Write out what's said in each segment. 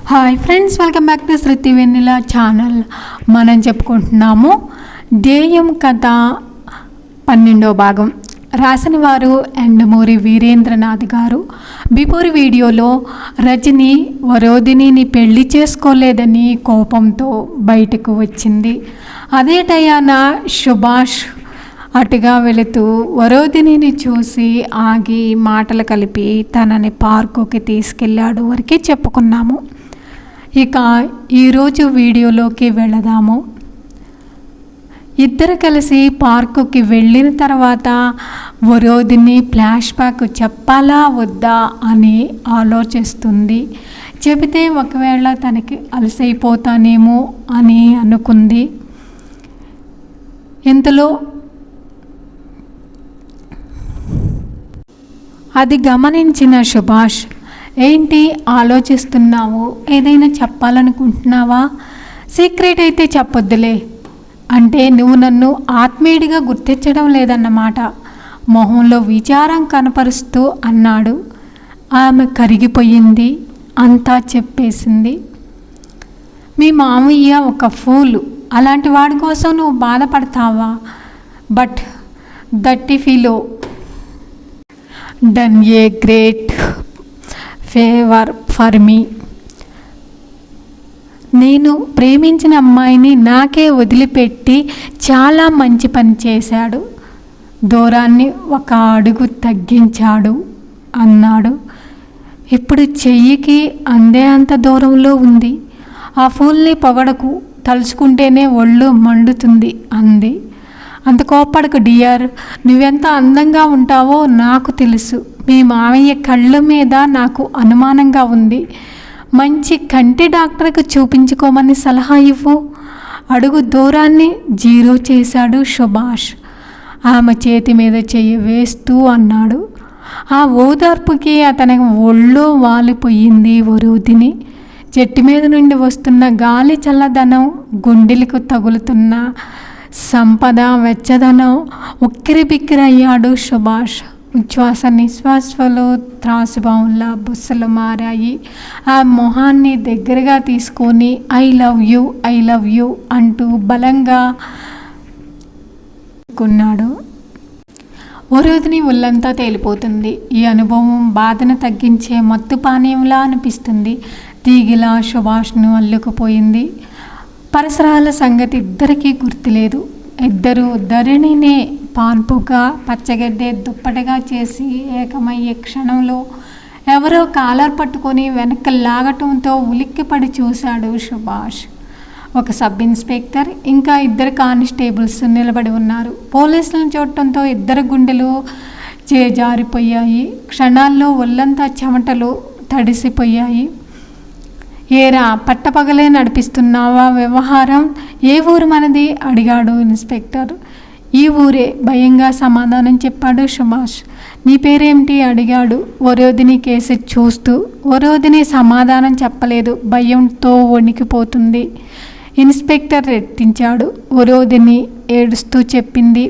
Hi friends, welcome back to Shruti Vennela channel. మనం చెప్పుకుంటున్నాము ధ్యేయం కథ 12వ భాగం. రాసిన వారు యండమూరి వీరేంద్రనాథ్ గారు. బిఫోర్ వీడియోలో రజని వరోధినిని పెళ్లి చేసుకోలేదని కోపంతో బయటకు వచ్చింది. అదే టయాన సుభాష్ అటుగా వెళుతూ వరోధినిని చూసి ఆగి మాటలు కలిపి తనని పార్కుకి తీసుకెళ్ళాడు వరకే చెప్పుకున్నాము. ఇక ఈరోజు వీడియోలోకి వెళదాము. ఇద్దరు కలిసి పార్కుకి వెళ్ళిన తర్వాత వరోధిని ఫ్లాష్ బ్యాక్ చెప్పాలా వద్దా అని ఆలోచిస్తుంది. చెబితే ఒకవేళ తనకి అలసైపోతానేమో అని అనుకుంది. ఇంతలో అది గమనించిన సుభాష్, ఏంటి ఆలోచిస్తున్నావు? ఏదైనా చెప్పాలనుకుంటున్నావా? సీక్రెట్ అయితే చెప్పొద్దులే. అంటే నువ్వు నన్ను ఆత్మీయుడిగా గుర్తించడం లేదన్నమాట. మొహంలో విచారం కనపరుస్తూ అన్నాడు. ఆమె కరిగిపోయింది. అంతా చెప్పేసింది. మీ మామయ్య ఒక ఫూలు. అలాంటి వాడి కోసం నువ్వు బాధపడతావా? But that fellow done a great favour for me. నేను ప్రేమించిన అమ్మాయిని నాకే వదిలిపెట్టి చాలా మంచి పని చేశాడు. దూరాన్ని ఒక అడుగు తగ్గించాడు అన్నాడు. ఇప్పుడు చెయ్యికి అందే అంత దూరంలో ఉంది. ఆ ఫూల్ని పొగడకు, తలుచుకుంటేనే ఒళ్ళు మండుతుంది అంది. అంత కోప్పడకు డియర్. నువ్వెంత అందంగా ఉంటావో నాకు తెలుసు. మీ మామయ్య కళ్ళ మీద నాకు అనుమానంగా ఉంది. మంచి కంటి డాక్టర్కి చూపించుకోమని సలహా ఇవ్వు. అడుగు దూరాన్ని 0 చేశాడు సుభాష్. ఆమె చేతి మీద చెయ్యి వేస్తూ అన్నాడు. ఆ ఓదార్పుకి అతని ఒళ్ళో వాలిపోయింది వరోధిని. చెట్టు మీద నుండి వస్తున్న గాలి చల్లదనం, గుండెలకు తగులుతున్న సంపద వెచ్చదనం ఉక్కిరి బిక్కిరయ్యాడు సుభాష్. ఉచ్ఛ్వాస నిశ్వాసలు త్రాసుభావంలా బుస్సలు మారాయి. ఆ మొహాన్ని దగ్గరగా తీసుకొని ఐ లవ్ యూ అంటూ బలంగా కొన్నాడు. వరోధిని ఒళ్ళంతా తేలిపోతుంది. ఈ అనుభవం బాధను తగ్గించే మత్తు పానీయంలా అనిపిస్తుంది. తీగిలా సుభాష్ను అల్లుకుపోయింది. పరిసరాల సంగతి ఇద్దరికీ గుర్తులేదు. ఇద్దరు ధరణినే పాన్పుగా పచ్చగడ్డే దుప్పటగా చేసి ఏకమయ్యే క్షణంలో ఎవరో కాలర్ పట్టుకొని వెనక్కి లాగటంతో ఉలిక్కిపడి చూశాడు సుభాష్. ఒక సబ్ ఇన్స్పెక్టర్ ఇంకా 2 కానిస్టేబుల్స్ నిలబడి ఉన్నారు. పోలీసులను చూడటంతో ఇద్దరు గుండెలు చేజారిపోయాయి. క్షణాల్లో ఒళ్ళంతా చెమటలు తడిసిపోయాయి. ఏరా, పట్టపగలే నడిపిస్తున్నావా వ్యవహారం? ఏ ఊరు మనది? అడిగాడు ఇన్స్పెక్టర్. ఈ ఊరే, భయంగా సమాధానం చెప్పాడు సుభాష్. నీ పేరేమిటి? అడిగాడు వరోధిని కేసి చూస్తూ. వరోధిని సమాధానం చెప్పలేదు. భయంతో వణికిపోతుంది. ఇన్స్పెక్టర్ రెట్టించాడు. వరోధిని ఏడుస్తూ చెప్పింది,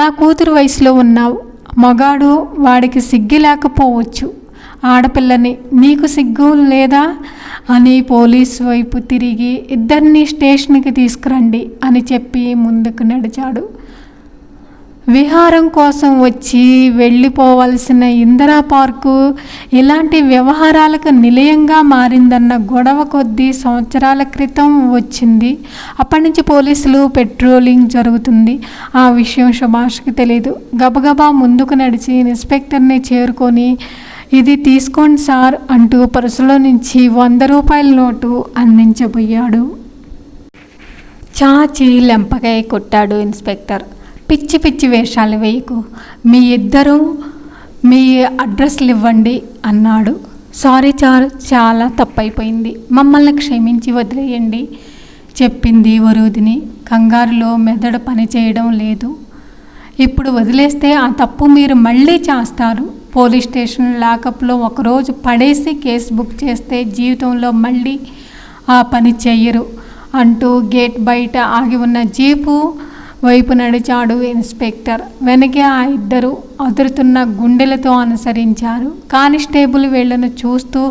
నా కూతురు వయసులో ఉన్నావు. మగాడు, వాడికి సిగ్గు లేకపోవచ్చు. ఆడపిల్లని, నీకు సిగ్గు లేదా అని పోలీసు వైపు తిరిగి ఇద్దరిని స్టేషన్కి తీసుకురండి అని చెప్పి ముందుకు నడిచాడు. విహారం కోసం వచ్చి వెళ్ళిపోవలసిన ఇందిరా పార్కు ఇలాంటి వ్యవహారాలకు నిలయంగా మారిందన్న గొడవ కొద్ది సంవత్సరాల క్రితం వచ్చింది. అప్పటి నుంచి పోలీసులు పెట్రోలింగ్ జరుగుతుంది. ఆ విషయం సుభాష్కి తెలియదు. గబగబా ముందుకు నడిచి ఇన్స్పెక్టర్ని చేరుకొని, ఇది తీసుకోండి సార్ అంటూ పర్సులో నుంచి 100 రూపాయల నోటు అందించబోయాడు. చాచి లెంపకాయ కొట్టాడు ఇన్స్పెక్టర్. పిచ్చి పిచ్చి వేషాలు వేయకు. మీ ఇద్దరూ మీ అడ్రస్లు ఇవ్వండి అన్నాడు. సారీ సార్, చాలా తప్పైపోయింది. మమ్మల్ని క్షమించి వదిలేయండి చెప్పింది వరోధిని. కంగారులో మెదడు పని చేయడం లేదు. ఇప్పుడు వదిలేస్తే ఆ తప్పు మీరు మళ్ళీ చేస్తారు. పోలీస్ స్టేషన్ లాకప్లో ఒకరోజు పడేసి కేసు బుక్ చేస్తే జీవితంలో మళ్ళీ ఆ పని చెయ్యరు అంటూ గేట్ బయట ఆగి ఉన్న జీపు వైపు నడిచాడు ఇన్స్పెక్టర్. వెనకే ఆ ఇద్దరు అదురుతున్న గుండెలతో అనుసరించారు. కానిస్టేబుల్ వీళ్లను చూస్తూ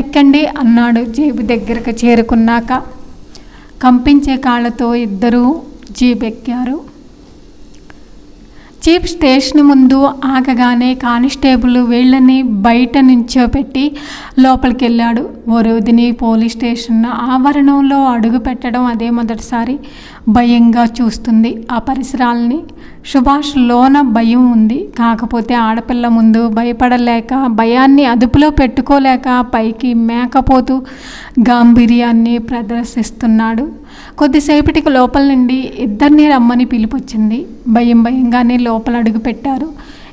ఎక్కండి అన్నాడు జీపు దగ్గరకు చేరుకున్నాక. కంపించే కాళ్ళతో ఇద్దరూ జీప్ ఎక్కారు. జీప్ స్టేషన్ ముందు ఆగగానే కానిస్టేబుల్ వీళ్ళని బయట నుంచోపెట్టి లోపలికి వెళ్ళాడు. వరోధిని పోలీస్ స్టేషన్ ఆవరణంలో అడుగు పెట్టడం అదే మొదటిసారి. భయంగా చూస్తుంది ఆ పరిసరాలని. సుభాష్ లోన భయం ఉంది. కాకపోతే ఆడపిల్ల ముందు భయపడలేక, భయాన్ని అదుపులో పెట్టుకోలేక పైకి మేకపోతూ గాంభీర్యాన్ని ప్రదర్శిస్తున్నాడు. కొద్దిసేపటికి లోపల నుండి ఇద్దరిని రమ్మని పిలిపొచ్చింది. భయంగానే లోపల అడుగు పెట్టారు.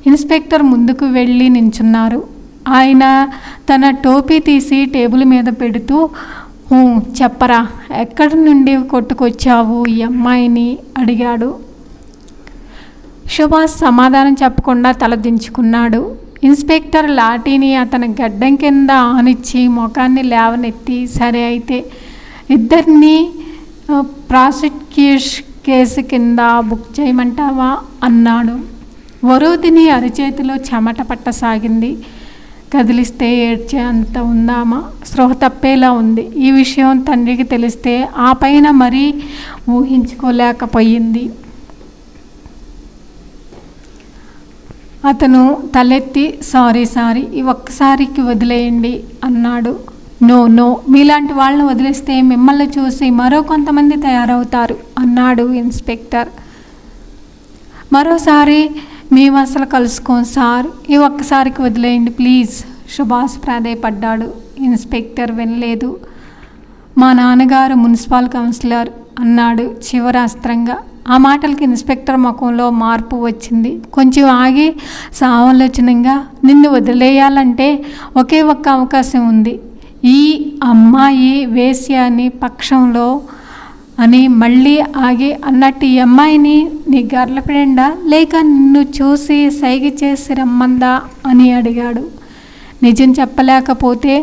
ఇన్స్పెక్టర్ ముందుకు వెళ్ళి నించున్నారు. ఆయన తన టోపీ తీసి టేబుల్ మీద పెడుతూ, చెప్పరా, ఎక్కడి నుండి కొట్టుకొచ్చావు ఈ అమ్మాయిని అడిగాడు. సుభాష్ సమాధానం చెప్పకుండా తల దించుకున్నాడు. ఇన్స్పెక్టర్ లాఠీని అతని గడ్డం కింద ఆనిచ్చి ముఖాన్ని లేవనెత్తి, సరే అయితే ఇద్దరిని ప్రాసిక్యూషన్ కేసు కింద బుక్ చేయమంటావా అన్నాడు. వరోధిని అరచేతిలో చెమట పట్టసాగింది. కదిలిస్తే ఏడ్చే అంత ఉందామా? స్పృహ తప్పేలా ఉంది. ఈ విషయం తండ్రికి తెలిస్తే ఆ పైన మరీ ఊహించుకోలేకపోయింది. అతను తలెత్తి సారీ ఈ ఒక్కసారికి వదిలేయండి అన్నాడు. నో, మీలాంటి వాళ్ళని వదిలేస్తే మిమ్మల్ని చూసి మరో కొంతమంది తయారవుతారు అన్నాడు ఇన్స్పెక్టర్. మరోసారి మేము అసలు కలుసుకోం సార్, ఈ ఒక్కసారికి వదిలేయండి ప్లీజ్, సుభాష్ ప్రాధేయపడ్డాడు. ఇన్స్పెక్టర్ వినలేదు. మా నాన్నగారు మున్సిపల్ కౌన్సిలర్ అన్నాడు చివరాస్త్రంగా. ఆ మాటలకి ఇన్స్పెక్టర్ ముఖంలో మార్పు వచ్చింది. కొంచెం ఆగి సావలోచనంగా, నిన్ను వదిలేయాలంటే ఒకే ఒక్క అవకాశం ఉంది. ఈ అమ్మాయి వేశ్య అని పక్షంలో అని మళ్ళీ ఆగి అన్నట్టు, ఈ అమ్మాయిని నీ గర్ల్ ఫ్రెండా లేక నిన్ను చూసి సైగ చేసి రమ్మందా అని అడిగాడు. నిజం చెప్పలేకపోతే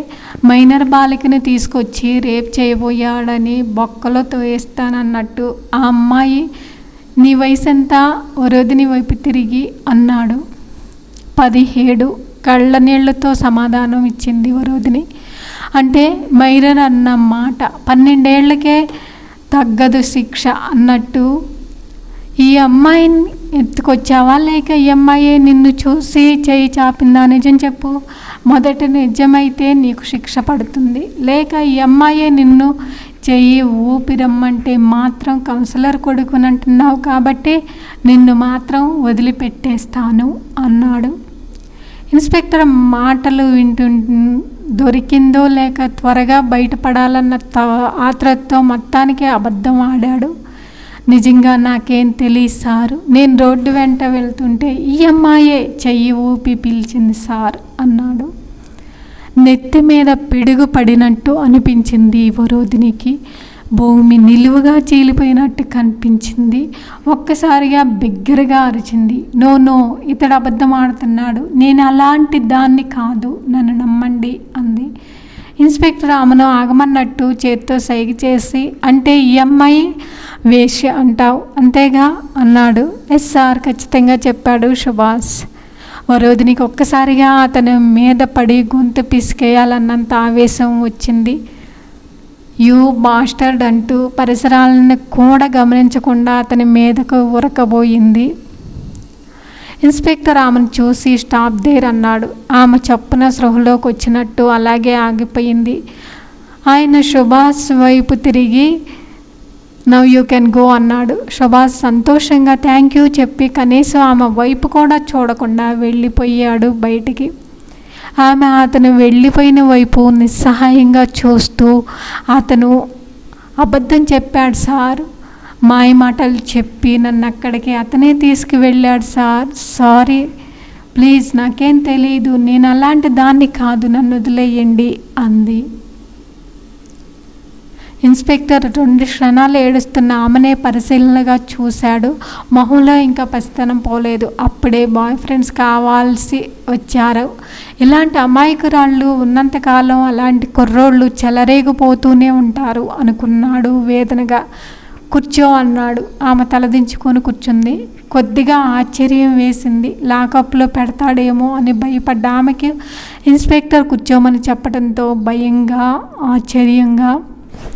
మైనర్ బాలికని తీసుకొచ్చి రేప్ చేయబోయాడని బొక్కలో తోయేస్తానన్నట్టు. ఆ అమ్మాయి నీ వయసు ఎంత? వరోధిని వైపు తిరిగి అన్నాడు. 17 కళ్ళ నీళ్లతో సమాధానం ఇచ్చింది వరోధిని. అంటే మైనర్ అన్న మాట 12 ఏళ్లకే తగ్గదు శిక్ష అన్నట్టు. ఈ అమ్మాయిని ఎత్తుకొచ్చావా లేక ఈ అమ్మాయి నిన్ను చూసి చేయి చాపిందా? నిజం చెప్పు. మొదట నిజమైతే నీకు శిక్ష పడుతుంది, లేక ఈ అమ్మాయి నిన్ను చెయ్యి ఊపిరమ్మంటే మాత్రం కౌన్సిలర్ కొడుకునంటున్నావు కాబట్టి నిన్ను మాత్రం వదిలిపెట్టేస్తాను అన్నాడు. ఇన్స్పెక్టర్ మాటలు వింటూ దొరికిందో లేక త్వరగా బయటపడాలన్న ఆత్రతో మొత్తానికి అబద్ధం ఆడాడు. నిజంగా నాకేం తెలియదు సార్, నేను రోడ్డు వెంట వెళ్తుంటే ఈ అమ్మాయే చెయ్యి ఊపి పిలిచింది సార్ అన్నాడు. నెత్తి మీద పిడుగు పడినట్టు అనిపించింది వరోధినికి. భూమి నిలువుగా చీలిపోయినట్టు కనిపించింది. ఒక్కసారిగా బిగ్గరగా అరిచింది. నో, ఇతడు అబద్ధం ఆడుతున్నాడు, నేను అలాంటి దాన్ని కాదు, నన్ను నమ్మండి అంది. ఇన్స్పెక్టర్ ఆమెను ఆగమన్నట్టు చేత్తో సైగ చేసి, అంటే ఈ అమ్మాయి వేశ్య అంటావు అంతేగా అన్నాడు. ఎస్ సార్, ఖచ్చితంగా చెప్పాడు సుభాష్. వరోధినికి ఒక్కసారిగా అతని మీద పడి గొంతు పిసికేయాలన్నంత ఆవేశం వచ్చింది. యూ బాస్టర్డ్ అంటూ పరిసరాలను కూడా గమనించకుండా అతని మీదకు ఉరకబోయింది. ఇన్స్పెక్టర్ ఆమెను చూసి స్టాప్ దేర్ అన్నాడు. ఆమె చప్పున స్పృహలోకి వచ్చినట్టు అలాగే ఆగిపోయింది. ఆయన సుభాష్ వైపు తిరిగి నవ్ యూ కెన్ గో అన్నాడు. సుభాష్ సంతోషంగా థ్యాంక్ యూ చెప్పి కనీసం ఆమె వైపు కూడా చూడకుండా వెళ్ళిపోయాడు బయటికి. ఆమె అతను వెళ్ళిపోయిన వైపు నిస్సహాయంగా చూస్తూ, అతను అబద్ధం చెప్పాడు సార్, మాయ మాటలు చెప్పి నన్ను అక్కడికి అతనే తీసుకువెళ్ళాడు సార్, సారీ ప్లీజ్, నాకేం తెలీదు, నేను అలాంటి దాన్ని కాదు, నన్ను వదిలేయండి అంది. ఇన్స్పెక్టర్ 2 క్షణాలు ఏడుస్తున్న ఆమెనే పరిశీలనగా చూశాడు. మొహంలో ఇంకా పసితనం పోలేదు. అప్పుడే బాయ్ ఫ్రెండ్స్ కావాల్సి వచ్చారు. ఇలాంటి అమాయకురాళ్ళు ఉన్నంతకాలం అలాంటి కుర్రోళ్ళు చెలరేగిపోతూనే ఉంటారు అనుకున్నాడు వేదనగా. కూర్చో అన్నాడు. ఆమె తలదించుకొని కూర్చుంది. కొద్దిగా ఆశ్చర్యం వేసింది. లాకప్లో పెడతాడేమో అని భయపడ్డ ఆమెకి ఇన్స్పెక్టర్ కూర్చోమని చెప్పడంతో భయంగా ఆశ్చర్యంగా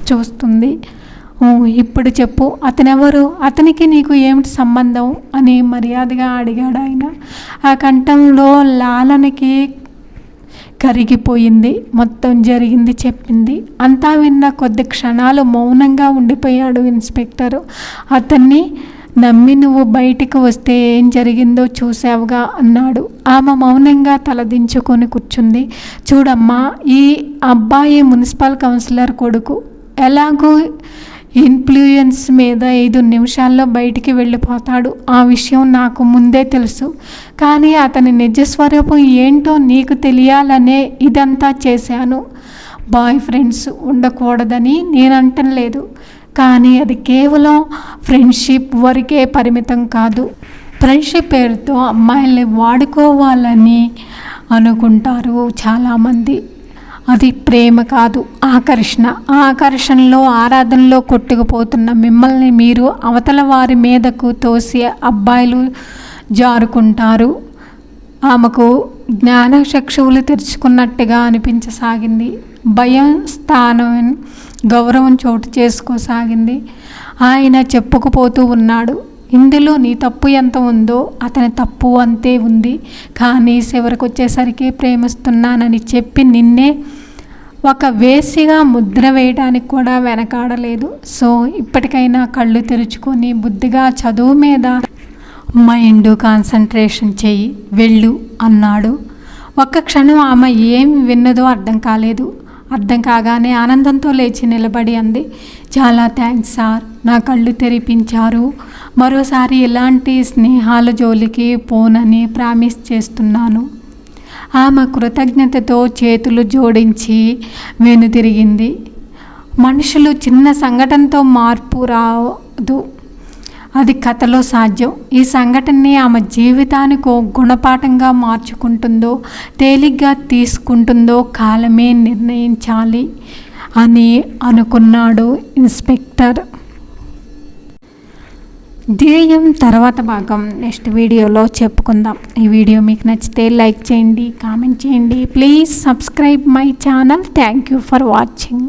చూస్తుంది. ఇప్పుడు చెప్పు, అతనెవరు? అతనికి నీకు ఏమిటి సంబంధం అని మర్యాదగా అడిగాడు ఆయన. ఆ కంఠంలో లాలనకి కరిగిపోయింది. మొత్తం జరిగింది చెప్పింది. అంతా విన్న కొద్ది క్షణాలు మౌనంగా ఉండిపోయాడు ఇన్స్పెక్టరు. అతన్ని నమ్మి నువ్వు బయటికి వస్తే ఏం జరిగిందో చూసావుగా అన్నాడు. ఆమె మౌనంగా తలదించుకొని కూర్చుంది. చూడమ్మా, ఈ అబ్బాయి మున్సిపల్ కౌన్సిలర్ కొడుకు. ఎలాగో ఇన్ఫ్లుయెన్స్ మీద 5 నిమిషాల్లో బయటికి వెళ్ళిపోతాడు. ఆ విషయం నాకు ముందే తెలుసు. కానీ అతని నిజస్వరూపం ఏంటో నీకు తెలియాలనే ఇదంతా చేశాను. బాయ్ ఫ్రెండ్స్ ఉండకూడదని నేను అంటలేదు, కానీ అది కేవలం ఫ్రెండ్షిప్ వరకే పరిమితం కాదు. ఫ్రెండ్షిప్ పేరుతో అమ్మాయిల్ని వాడుకోవాలని అనుకుంటారు చాలామంది. అది ప్రేమ కాదు, ఆకర్షణ. ఆ ఆకర్షణలో ఆరాధనలో కొట్టుకుపోతున్న మిమ్మల్ని మీరు అవతల వారి మీదకు తోసి అబ్బాయిలు జారుకుంటారు. ఆమెకు జ్ఞానచక్షువులు తెరుచుకున్నట్టుగా అనిపించసాగింది. భయం స్థానం గౌరవం చోటు చేసుకోసాగింది. ఆయన చెప్పుకుపోతూ ఉన్నాడు. ఇందులో నీ తప్పు ఎంత ఉందో అతని తప్పు అంతే ఉంది. కానీ చివరికి వచ్చేసరికి ప్రేమిస్తున్నానని చెప్పి నిన్నే ఒక వేసిగా ముద్ర వేయడానికి కూడా వెనకాడలేదు. సో ఇప్పటికైనా కళ్ళు తెరుచుకొని బుద్ధిగా చదువు మీద మైండ్ కాన్సన్ట్రేషన్ చెయ్యి, వెళ్ళు అన్నాడు. ఒక్క క్షణం ఆమె ఏం విన్నదో అర్థం కాలేదు. అర్థం కాగానే ఆనందంతో లేచి నిలబడి అంది, చాలా థ్యాంక్స్ సార్, నా కళ్ళు తెరిపించారు. మరోసారి ఇలాంటి స్నేహాల జోలికి పోనని ప్రామిస్ చేస్తున్నాను. ఆమె కృతజ్ఞతతో చేతులు జోడించి వెనుతిరిగింది. మనుషులు చిన్న సంఘటనతో మార్పు రాదు, అది కథలో సాధ్యం. ఈ సంఘటనని ఆమె జీవితానికి ఓ గుణపాఠంగా మార్చుకుంటుందో తేలిగ్గా తీసుకుంటుందో కాలమే నిర్ణయించాలి అని అనుకున్నాడు ఇన్స్పెక్టర్. ధ్యేయం తర్వాత భాగం నెక్స్ట్ వీడియోలో చెప్పుకుందాం. ఈ వీడియో మీకు నచ్చితే లైక్ చేయండి, కామెంట్ చేయండి. Please subscribe my channel. Thank you for watching.